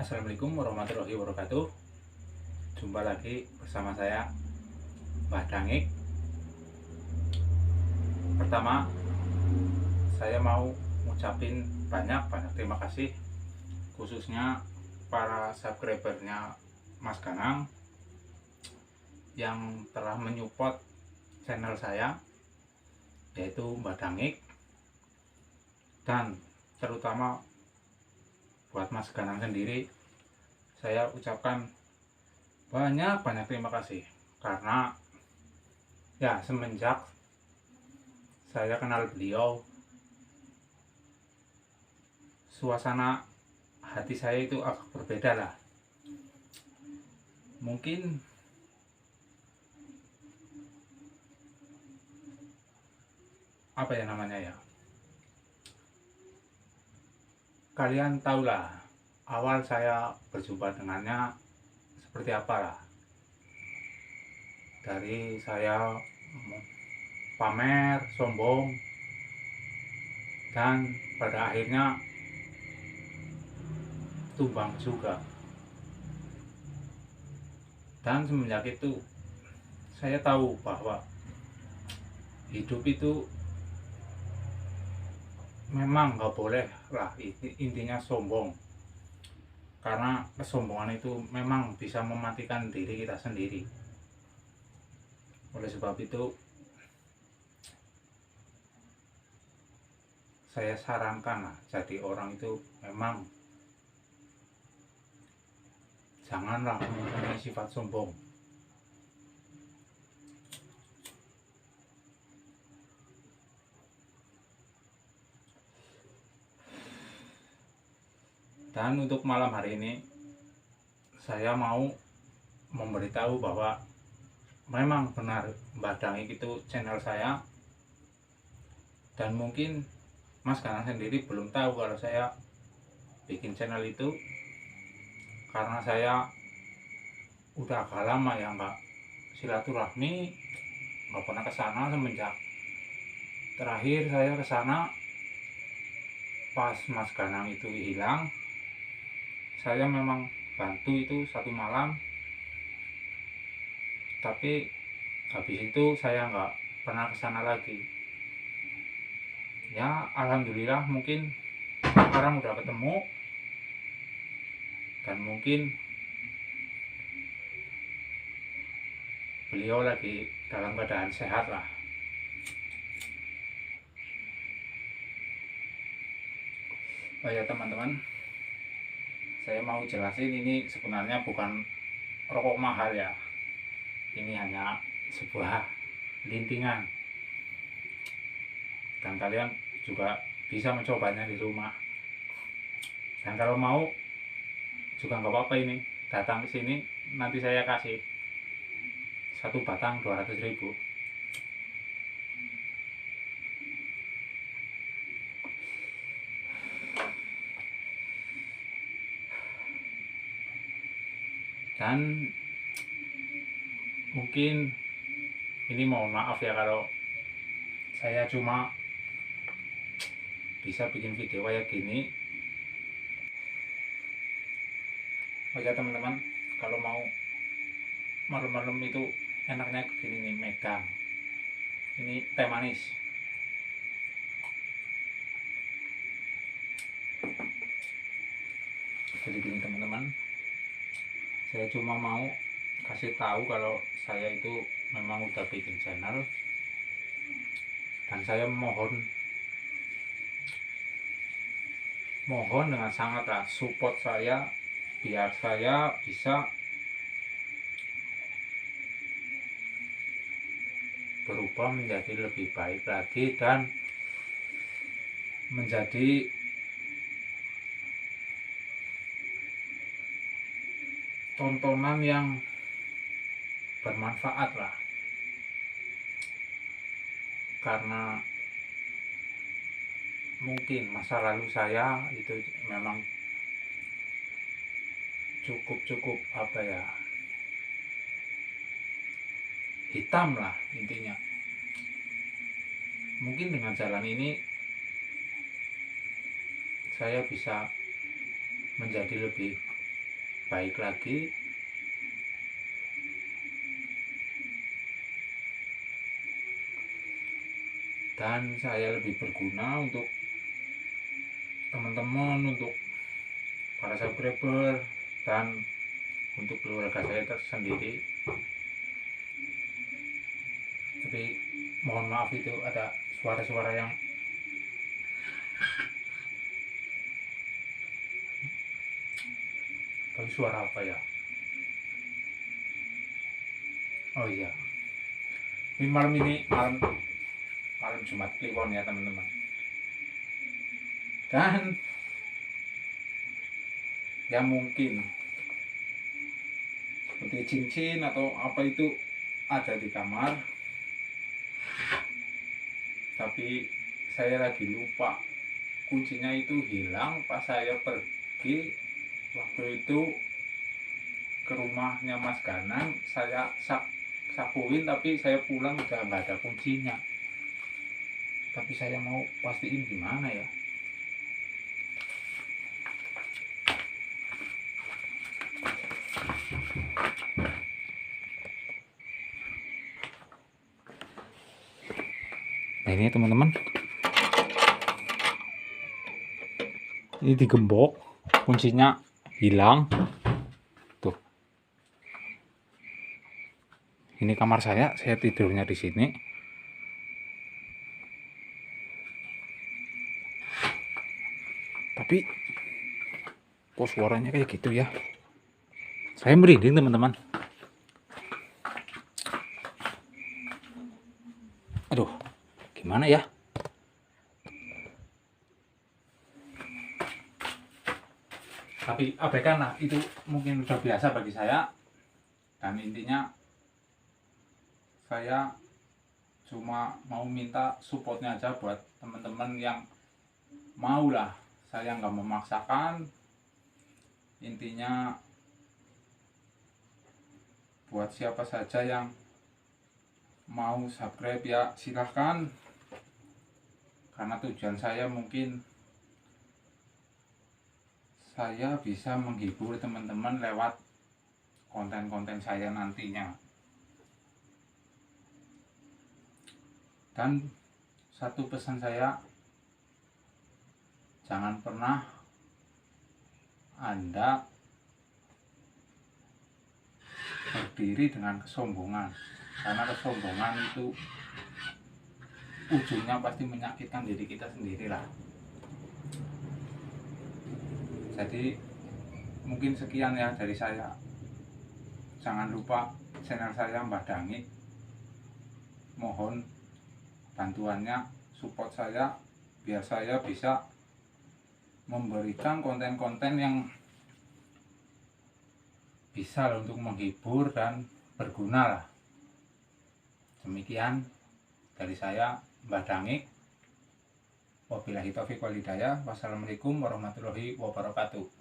Assalamualaikum warahmatullahi wabarakatuh. Jumpa lagi bersama saya, Mbah Dangik. Pertama, saya mau ngucapin banyak terima kasih, khususnya para subscribernya Mas Ganang yang telah menyupport channel saya, yaitu Mbah Dangik. Dan terutama buat Mas Ganang sendiri, saya ucapkan banyak terima kasih, karena ya semenjak saya kenal beliau, suasana hati saya itu agak berbeda lah. Mungkin apa ya namanya ya, kalian tahulah awal saya berjumpa dengannya seperti apalah. Dari saya pamer, sombong, dan pada akhirnya tumbang juga. Dan semenjak itu saya tahu bahwa hidup itu memang nggak boleh lah intinya sombong, karena kesombongan itu memang bisa mematikan diri kita sendiri. Oleh sebab itu saya sarankan lah, jadi orang itu memang janganlah mempunyai sifat sombong. Dan untuk malam hari ini saya mau memberitahu bahwa memang benar Mbah Dangik itu channel saya, dan mungkin Mas Ganang sendiri belum tahu kalau saya bikin channel itu, karena saya udah agak lama ya nggak silaturahmi, nggak pernah ke sana. Semenjak terakhir saya ke sana pas Mas Ganang itu hilang, saya memang bantu itu satu malam, tapi habis itu saya nggak pernah ke sana lagi. Ya alhamdulillah, mungkin sekarang udah ketemu, dan mungkin beliau lagi dalam keadaan sehat lah. Oh ya teman-teman, saya mau jelasin, ini sebenarnya bukan rokok mahal ya, ini hanya sebuah lintingan, dan kalian juga bisa mencobanya di rumah. Dan kalau mau juga nggak apa-apa, ini datang ke sini, nanti saya kasih satu batang 200.000. Dan mungkin ini mohon maaf ya kalau saya cuma bisa bikin video kayak gini. Oh ya teman-teman, kalau mau malam-malam itu enaknya begini nih, megang ini teh manis. Jadi gini teman-teman, saya cuma mau kasih tahu kalau saya itu memang udah bikin channel, dan saya mohon dengan sangat lah support saya, biar saya bisa berubah menjadi lebih baik lagi, dan menjadi tontonan yang bermanfaat lah. Karena mungkin masa lalu saya itu memang cukup apa ya, hitam lah intinya. Mungkin dengan jalan ini saya bisa menjadi lebih baik lagi. Dan saya lebih berguna untuk teman-teman, untuk para subscriber, dan untuk keluarga saya tersendiri. Tapi mohon maaf, itu ada suara-suara yang suara apa ya? Oh iya, ini malam Jumat Kliwon ya teman-teman. Dan ya mungkin seperti cincin atau apa itu ada di kamar, tapi saya lagi lupa, kuncinya itu hilang pas saya pergi waktu itu ke rumahnya Mas Ganang. Saya sapuin, tapi saya pulang udah nggak ada kuncinya. Tapi saya mau pastiin gimana ya. Nah ini teman-teman, ini digembok, kuncinya hilang. Tuh, ini kamar saya tidurnya di sini. Tapi kok suaranya kayak gitu ya? Saya merinding teman-teman. Aduh, gimana ya? Tapi abaikan lah, itu mungkin udah biasa bagi saya. Dan intinya saya cuma mau minta supportnya aja buat teman-teman yang mau lah. Saya nggak memaksakan. Intinya buat siapa saja yang mau subscribe ya silahkan, karena tujuan saya mungkin saya bisa menghibur teman-teman lewat konten-konten saya nantinya. Dan satu pesan saya, jangan pernah Anda berdiri dengan kesombongan, karena kesombongan itu ujungnya pasti menyakitkan diri kita sendirilah. Jadi mungkin sekian ya dari saya. Jangan lupa channel saya Mbah Dangi. Mohon bantuannya, support saya biar saya bisa memberikan konten-konten yang bisa untuk menghibur dan berguna lah. Demikian dari saya Mbah Dangi. Wabillahi taufiq wal hidayah. Wassalamualaikum warahmatullahi wabarakatuh.